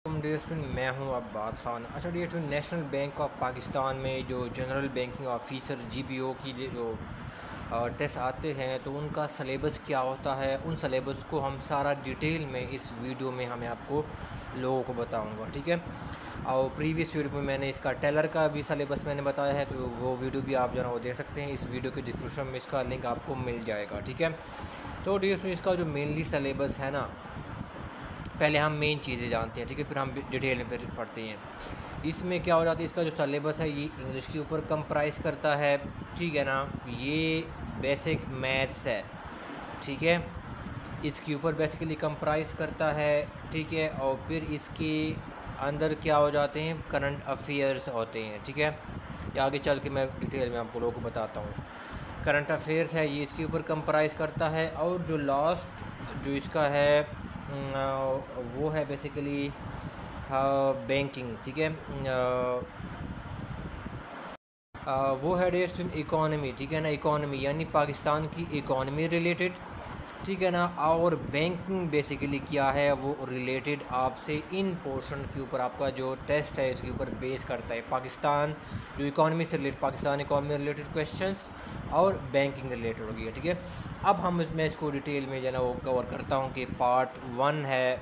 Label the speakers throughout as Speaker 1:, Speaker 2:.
Speaker 1: Dear student, मैं हूं अब्बास खान। अच्छा dear student, National Bank of Pakistan में जो जनरल बैंकिंग ऑफिसर जीबीओ की जो टेस्ट आते हैं तो उनका सलेबस क्या होता है, उन सलेबस को हम सारा डिटेल में इस वीडियो में हमें आपको लोगों को बताऊंगा। ठीक है। और प्रीवियस वीडियो में मैंने इसका टेलर का भी सलेबस मैंने बताया है, तो वो वीडियो भी आप जो है वो देख सकते हैं। इस वीडियो के डिस्क्रिप्शन में इसका लिंक आपको मिल जाएगा। ठीक है। तो डियर स्टूडेंट, इसका जो मेनली सलेबस है ना, पहले हम मेन चीज़ें जानते हैं। ठीक है, फिर हम डिटेल में फिर पढ़ते हैं। इसमें क्या हो जाता है, इसका जो सलेबस है ये इंग्लिश के ऊपर कंप्राइज करता है। ठीक है ना, ये बेसिक मैथ्स है। ठीक है, इसके ऊपर बेसिकली कंप्राइज करता है। ठीक है, और फिर इसके अंदर क्या हो जाते हैं, करंट अफेयर्स होते हैं। ठीक है, ये आगे चल के मैं डिटेल में आपको लोगों को बताता हूँ। करंट अफेयर्स है ये इसके ऊपर कंप्राइज करता है। और जो लास्ट जो इसका है वो है बेसिकली बैंकिंग। ठीक है, वो है डेस्ट इकॉनमी। ठीक है ना, इकॉनमी यानी पाकिस्तान की इकॉनमी रिलेटेड। ठीक है ना, और बैंकिंग बेसिकली क्या है, वो रिलेटेड आपसे इन पोर्शन के ऊपर आपका जो टेस्ट है इसके ऊपर बेस करता है। पाकिस्तान जो इकॉनमी से related, Pakistan economy related questions और बैंकिंग रिलेटेड हो गया। ठीक है, अब हम इसमें इसको डिटेल में जो है ना वो कवर करता हूँ कि पार्ट 1 है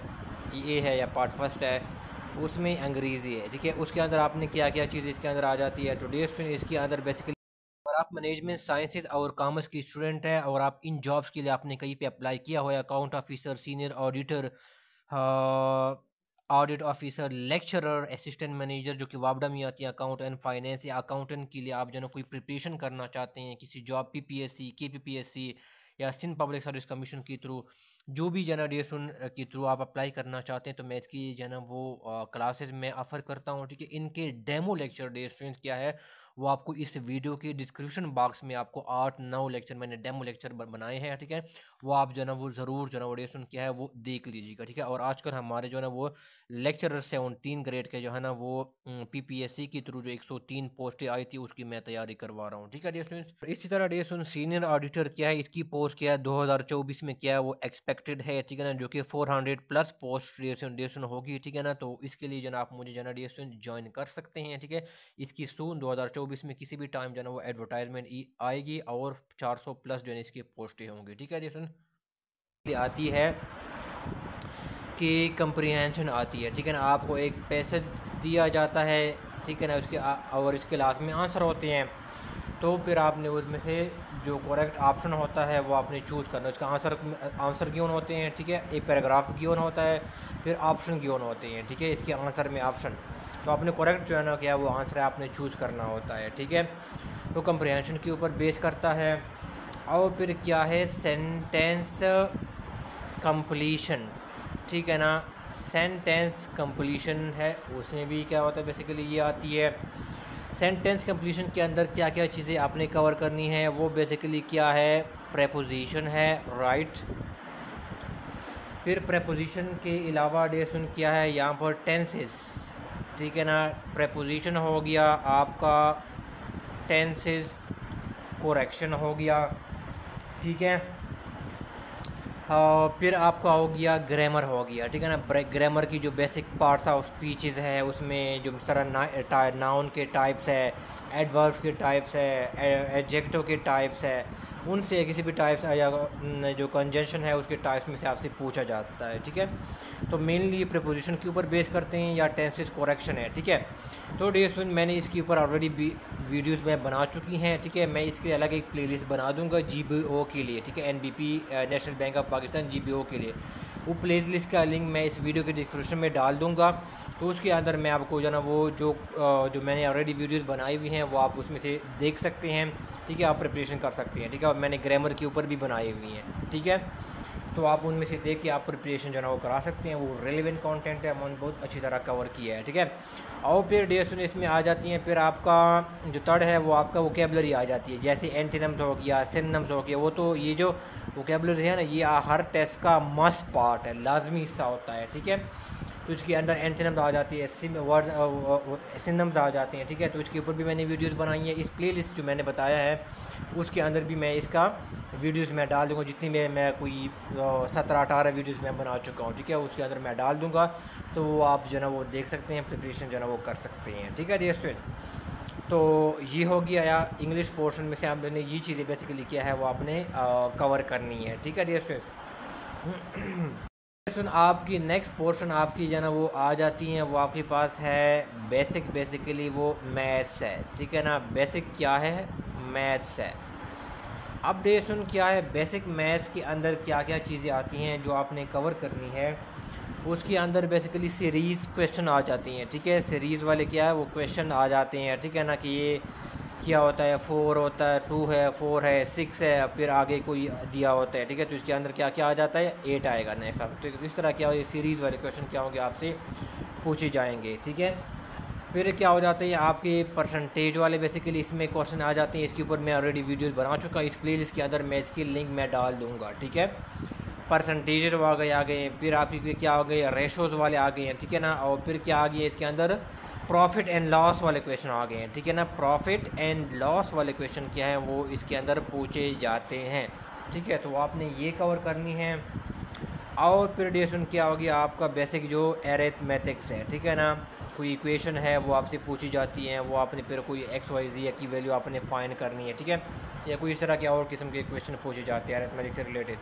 Speaker 1: ये है या पार्ट फर्स्ट है, उसमें अंग्रेज़ी है। ठीक है, उसके अंदर आपने क्या क्या चीज़ इसके अंदर आ जाती है। टुडे स्टूडेंट, इसके अंदर बेसिकली अगर आप मैनेजमेंट साइंसेज और कॉमर्स की स्टूडेंट हैं और आप इन जॉब्स के लिए आपने कहीं पे अप्लाई किया हो, account officer, senior auditor, audit officer, lecturer, assistant manager जो कि वापडा में आती है, अकाउंट एंड फाइनेंस, या अकाउंटेंट के लिए आप जो है कोई प्रिपरेशन करना चाहते हैं किसी जॉब, पीपीएससी, केपीपीएससी या सिंध पब्लिक सर्विस कमीशन के थ्रू, जो भी जनरेशन के थ्रू आप अप्लाई करना चाहते हैं, तो मैं इसकी जो है ना वो क्लासेस में ऑफ़र करता हूँ। ठीक है, इनके डेमो लेक्चर डे स्टूडेंट क्या है वो आपको इस वीडियो के डिस्क्रिप्शन बॉक्स में आपको 8-9 लेक्चर मैंने डेमो लेक्चर बनाए हैं। ठीक है, वो आप जो है ना वो ज़रूर जो है ना वो डेस्टूडेंट क्या है वो देख लीजिएगा। ठीक है, और आजकल हमारे जो है ना वो लेक्चरर 17 ग्रेड के जो है ना वो पीपीएससी के थ्रू जो 103 पोस्टें आई थी उसकी मैं तैयारी करवा रहा हूँ। ठीक है डे स्टूडेंट्स, इसी तरह डे स्टूडेंट सीनियर ऑडिटर क्या है, इसकी पोस्ट क्या है 2024 में क्या है वो एक्सपेक्टेड है। ठीक है ना, जो कि 400 प्लस पोस्ट डे स्टूडेंट होगी। ठीक है ना, तो इसके लिए जो है आप मुझे जो है डे स्टूडेंट ज्वाइन कर सकते हैं। ठीक है, इसकी सून 2024 में किसी भी टाइम जो है ना वो एडवर्टाइजमेंट आएगी और 400 प्लस जो है इसकी पोस्टें होंगी। ठीक है डे स्टूडेंट, आती है कि कंप्रीहेंशन आती है। ठीक है ना, आपको एक पैसे दिया जाता है। ठीक है ना, उसके और इसके लास्ट में आंसर होते हैं, तो फिर आपने उसमें से जो करेक्ट ऑप्शन होता है वो आपने चूज़ करना है। उसका आंसर गिवन होते हैं। ठीक है, एक पैराग्राफ गिवन होता है, फिर ऑप्शन गिवन होते हैं। ठीक है, इसके आंसर में ऑप्शन, तो आपने करेक्ट जो है ना क्या वो आंसर है आपने चूज़ करना होता है। ठीक है, तो कंप्रीहेंशन के ऊपर बेस करता है। और फिर क्या है, सेंटेंस कंप्लीशन। ठीक है ना, सेंटेंस कंप्लीशन है, उसमें भी क्या होता है बेसिकली ये आती है। सेंटेंस कंप्लीशन के अंदर क्या क्या चीज़ें आपने कवर करनी है, वो बेसिकली क्या है, प्रेपोजिशन है, राइट। फिर प्रेपोजिशन के अलावा डेसन क्या है यहाँ पर, टेंसेस। ठीक है ना, प्रेपोजिशन हो गया आपका, टेंसेस कोरेक्शन हो गया। ठीक है, फिर आपका हो गया ग्रामर हो गया। ठीक है ना, ग्रामर की जो बेसिक पार्ट्स ऑफ स्पीचेस है उसमें जो सारा नाउन के टाइप्स है, एडवर्ब्स के टाइप्स है, एडजेक्टिव के टाइप्स है, उनसे किसी भी टाइप्स या जो कंजंक्शन है उसके टाइप्स में से आपसे पूछा जाता है। ठीक है, तो मेनली प्रीपोजिशन के ऊपर बेस करते हैं या टेंसेस करेक्शन है। ठीक है, तो डियर स्टूडेंट मैंने इसके ऊपर ऑलरेडी वीडियोस में बना चुकी हैं। ठीक है, मैं इसके अलग एक प्लेलिस्ट बना दूंगा जीबीओ के लिए। ठीक है, NBP national Bank of Pakistan GBO के लिए, वो प्लेलिस्ट का लिंक मैं इस वीडियो के डिस्क्रिप्शन में डाल दूंगा। तो उसके अंदर मैं आपको जो ना वो जो मैंने ऑलरेडी वीडियोस बनाई हुई हैं वो आप उसमें से देख सकते हैं। ठीक है, आप प्रिपरेशन कर सकते हैं। ठीक है, और मैंने ग्रामर के ऊपर भी बनाई हुई हैं। ठीक है, तो आप उनमें से देख के आप प्रिपरेशन जो है वो करा सकते हैं। वो रेलिवेंट कंटेंट है, हमने बहुत अच्छी तरह कवर किया है। ठीक है, और फिर डे स्टूडेंट इसमें आ जाती हैं, फिर आपका जो थर्ड है वो आपका वोकेबलरी आ जाती है, जैसे एंटीनम्स हो गया, सिनोनिम्स हो गया। वो तो ये जो वोकेबलरी है ना ये हर टेस्ट का मस्ट पार्ट है, लाजमी हिस्सा होता है। ठीक है, तो इसके अंदर एंथोनिम्स आ जाती है, सिनोनिम्स आ जाते हैं, ठीक है। तो इसके ऊपर भी मैंने वीडियोस बनाई है। इस प्लेलिस्ट जो मैंने बताया है उसके अंदर भी मैं इसका वीडियोस मैं डाल दूँगा, जितनी मैं कोई 17-18 वीडियोस मैं बना चुका हूँ, ठीक है। उसके अंदर मैं डाल दूँगा, तो वो आप जो है ना वो देख सकते हैं, प्रिपरेशन जो है ना वो कर सकते हैं, ठीक है डियर स्टूडेंट। तो ये हो गया या इंग्लिश पोर्शन में से आपने ये चीज़ें बेसिकली क्या है वो आपने कवर करनी है, ठीक है डियर स्टूडेंट्स। आपकी नेक्स्ट पोर्शन आपकी जो है ना वो आ जाती हैं, वो आपके पास है बेसिकली वो मैथ्स है, ठीक है ना। बेसिक क्या है? मैथ्स है। अब सुन क्या है बेसिक मैथ्स के अंदर क्या क्या चीज़ें आती हैं जो आपने कवर करनी है। उसके अंदर बेसिकली सीरीज़ क्वेश्चन आ जाती हैं, ठीक है। सीरीज़ वाले क्या है वो क्वेश्चन आ जाते हैं, ठीक है ना, कि ये क्या होता है, 4 होता है, 2 है, 4 है, 6 है, फिर आगे कोई दिया होता है, ठीक है। तो इसके अंदर क्या क्या आ जाता है, 8 आएगा नेक्स्ट आप, ठीक है। इस तरह क्या ये सीरीज़ वाले क्वेश्चन क्या होंगे आपसे पूछे जाएंगे, ठीक है। फिर क्या हो जाता है आपके परसेंटेज वाले बेसिकली इसमें क्वेश्चन आ जाते हैं। इसके ऊपर मैं ऑलरेडी वीडियोज़ बना चुका हूँ, इस प्लेलिस्ट के अंदर मैं इसकी लिंक मैं डाल दूँगा, ठीक है। परसेंटेज आ गए, फिर आपकी क्या हो गए, रेशोज़ वाले आ गए हैं, ठीक है ना। और फिर क्या आ गया इसके अंदर, प्रॉफिट एंड लॉस वाले क्वेश्चन आ गए हैं, ठीक है ना। प्रॉफिट एंड लॉस वाले क्वेश्चन क्या है वो इसके अंदर पूछे जाते हैं, ठीक है। तो आपने ये कवर करनी है। और फिर डिस्कशन क्या हो गया आपका बेसिक जो अरिथमेटिक्स है, ठीक है ना। कोई इक्वेशन है वो आपसे पूछी जाती हैं, वो आपने फिर कोई XYZ की वैल्यू आपने फाइंड करनी है, ठीक है। या कोई इस तरह के और किस्म के क्वेश्चन पूछे जाते हैं अरिथमेटिक से रिलेटेड।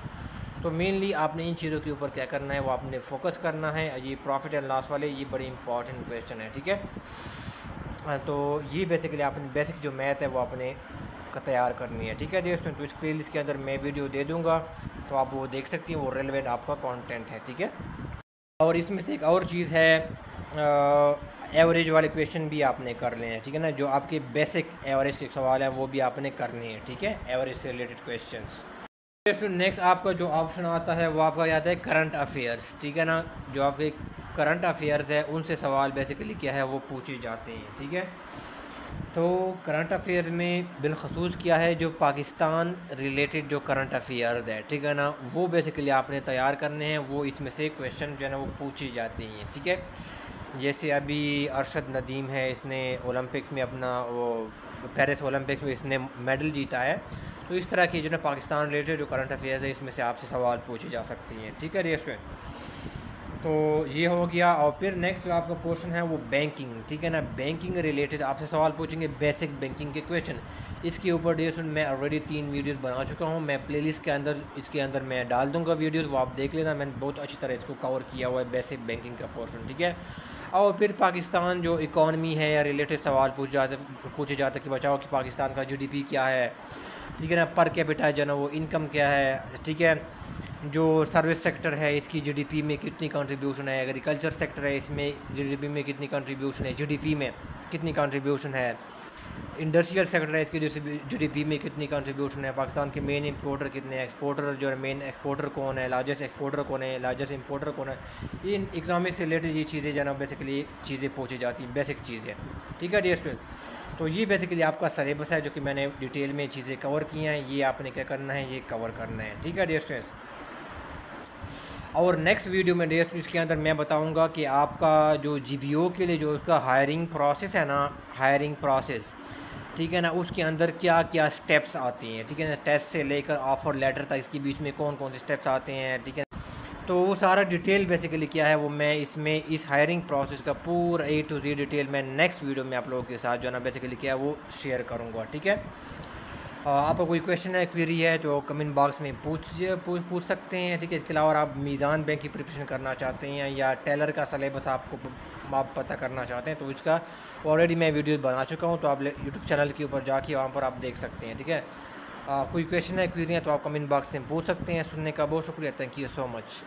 Speaker 1: तो मेनली आपने इन चीज़ों के ऊपर क्या करना है वो आपने फोकस करना है। ये प्रॉफिट एंड लॉस वाले ये बड़े इंपॉर्टेंट क्वेश्चन है, ठीक है। तो ये बेसिकली आपने बेसिक जो मैथ है वो आपने तैयार करनी है, ठीक है दोस्तों। तो इस प्लेलिस्ट के अंदर मैं वीडियो दे दूँगा, तो आप वो देख सकती हैं, वो रेलेवेंट आपका कंटेंट है, ठीक है। और इसमें से एक और चीज़ है, एवरेज वाले क्वेश्चन भी आपने कर लें हैं, ठीक है ना। जो आपके बेसिक एवरेज के सवाल हैं वो भी आपने करने हैं, ठीक है, एवरेज से रिलेटेड क्वेश्चंस। नेक्स्ट आपका जो ऑप्शन आता है वो आपका आता है करंट अफेयर्स, ठीक है ना। जो आपके करंट अफेयर्स है उनसे सवाल बेसिकली क्या है वो पूछे जाते हैं, ठीक है। तो करंट अफेयर्स में बिलखसूस क्या है, जो पाकिस्तान रिलेटेड जो करंट अफेयर्स है, ठीक है ना, वो बेसिकली आपने तैयार करने हैं। वो इसमें से क्वेश्चन जो है ना वो पूछे जाते हैं, ठीक है। जैसे अभी अरशद नदीम है, इसने ओलंपिक्स में अपना वो पेरिस ओलंपिक्स में इसने मेडल जीता है। तो इस तरह की जो ना पाकिस्तान रिलेटेड जो करंट अफेयर्स है इसमें से आपसे सवाल पूछे जा सकती हैं, ठीक है डियर स्टूडेंट। तो ये हो गया। और फिर नेक्स्ट जो आपका पोर्शन है वो बैंकिंग, ठीक है ना। बैंकिंग रिलेटेड आपसे सवाल पूछेंगे, बेसिक बैंकिंग के क्वेश्चन। इसके ऊपर डियर स्टूडेंट मैं ऑलरेडी 3 वीडियोस बना चुका हूँ, मैं प्लेलिस्ट के अंदर इसके अंदर मैं डाल दूँगा वीडियोस, वो आप देख लेना। मैंने बहुत अच्छी तरह इसको कवर किया हुआ है, बेसिक बैंकिंग का पोर्शन, ठीक है। और फिर पाकिस्तान जो इकॉनमी है या रिलेटेड सवाल पूछे जाते कि बचाओ कि पाकिस्तान का GDP क्या है, ठीक है ना। पर कैपिटा जो ना वो इनकम क्या है, ठीक है। जो सर्विस सेक्टर है इसकी GDP में कितनी कंट्रीब्यूशन है, एग्रीकल्चर सेक्टर है इसमें GDP में कितनी कंट्रीब्यूशन है, GDP में कितनी कंट्रीब्यूशन है, इंडस्ट्रियल सेक्टर है इसकी GDP में कितनी कंट्रीब्यूशन है, पाकिस्तान के मेन इंपोर्टर कितने हैं, एक्सपोर्टर जो है मेन एक्सपोर्टर कौन है, लार्जेस्ट एक्सपोर्टर कौन है, लार्जेस्ट इंपोर्टर कौन है। ये इकनॉमिक्स से रिलेटेड ये चीज़ें जो है ना बेसिकली चीज़ें पूछी जाती हैं, बेसिक चीज़ें, ठीक है डियर स्टूडेंट। तो ये बेसिकली आपका सलेबस है जो कि मैंने डिटेल में चीज़ें कवर की हैं, ये आपने क्या करना है, ये कवर करना है, ठीक है डियर स्टूडेंट्स। और नेक्स्ट वीडियो में डियर स्टूडेंट्स के अंदर मैं बताऊंगा कि आपका जो GPO के लिए जो उसका हायरिंग प्रोसेस है ना, हायरिंग प्रोसेस, ठीक है ना, उसके अंदर क्या क्या स्टेप्स आती हैं, ठीक है ना। टेस्ट से लेकर ऑफ़र लेटर तक इसके बीच में कौन कौन से स्टेप्स आते हैं, ठीक है। तो वो सारा डिटेल बेसिकली क्या है वो मैं इसमें इस हायरिंग प्रोसेस का पूरा A to Z डिटेल मैं नेक्स्ट वीडियो में आप लोगों के साथ जो है ना बेसिकली क्या है वो शेयर करूँगा, ठीक है। आपका कोई क्वेश्चन है, क्वेरी है तो कमेंट बॉक्स में पूछ सकते हैं, ठीक है। इसके अलावा आप मीज़ान बैंक की प्रिपरेशन करना चाहते हैं या टेलर का सलेबस आप पता करना चाहते हैं तो इसका ऑलरेडी मैं वीडियो बना चुका हूँ, तो आप यूट्यूब चैनल के ऊपर जाके वहाँ पर आप देख सकते हैं, ठीक है। कोई क्वेश्चन है, क्वेरी है तो आप कमेंट बॉक्स में पूछ सकते हैं। सुनने का बहुत शुक्रिया, थैंक यू सो मच।